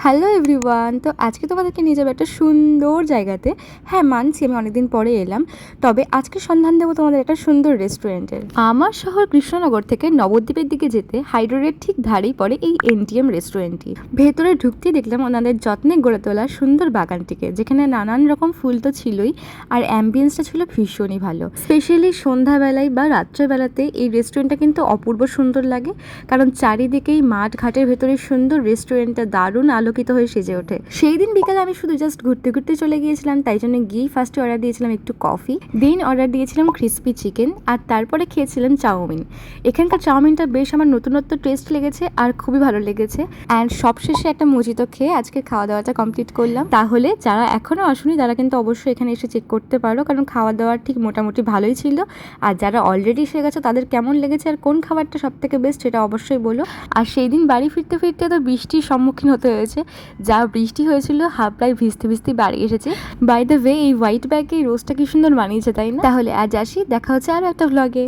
Hello everyone, তো আজকে তোমাদেরকে নিয়ে যাবো একটা সুন্দর জায়গাতে। হ্যাঁ, মানছি আমি অনেকদিন পরে এলাম, তবে আজকে সন্ধান দেবো তোমাদের একটা সুন্দর রেস্টুরেন্টের। আমার শহর কৃষ্ণনগর থেকে নবদ্বীপের দিকে যেতে হাই রোডের ঠিক ধারেই পড়ে এই এনটিএম রেস্টুরেন্টটি। ভেতরে ঢুকতেই দেখলাম ওনাদের যত্নে গড়ে তোলা সুন্দর বাগানটিকে, যেখানে নানান রকম ফুল তো ছিলই, আর অ্যাম্বিয়েন্সটা ছিল ভীষণই ভালো। স্পেশালি সন্ধ্যাবেলায় বা রাত্রেবেলাতে এই রেস্টুরেন্টটা কিন্তু অপূর্ব সুন্দর লাগে, কারণ চারিদিকেই মাঠ ঘাটের ভেতরে সুন্দর রেস্টুরেন্টটা দারুণ আলোকিত হয়ে সেজে ওঠে। সেই দিন বিকালে আমি শুধু জাস্ট ঘুরতে ঘুরতে চলে গিয়েছিলাম, তাই জন্য গিয়ে ফার্স্টে অর্ডার দিয়েছিলাম একটু কফি, দেন অর্ডার দিয়েছিলাম ক্রিস্পি চিকেন, আর তারপরে খেয়েছিলাম চাউমিন। এখানকার চাউমিনটা বেশ আমার নতুনত্ব টেস্ট লেগেছে আর খুবই ভালো লেগেছে। অ্যান্ড সবশেষে একটা মজিতো খেয়ে আজকে খাওয়া দাওয়াটা কমপ্লিট করলাম। তাহলে যারা এখনও আসেনি তারা কিন্তু অবশ্যই এখানে এসে চেক করতে পারো, কারণ খাওয়া দাওয়া ঠিক মোটামুটি ভালোই ছিল। আর যারা অলরেডি এসে গেছে তাদের কেমন লেগেছে আর কোন খাবারটা সব থেকে বেস্ট সেটা অবশ্যই বলো। আর সেই দিন বাড়ি ফিরতে ফিরতে তো বৃষ্টির সম্মুখীন হতে হয়েছে। যা বৃষ্টি হয়েছিল, হাফ প্রায় ভিজতে ভিজতে বাড়ি এসেছে। বাই দ্য ওয়ে, এই হোয়াইট ব্যাগে এই রোজটা কি সুন্দর বানিয়েছে, তাই না? তাহলে আজ আসি, দেখা হচ্ছে আরও একটা ভ্লগে।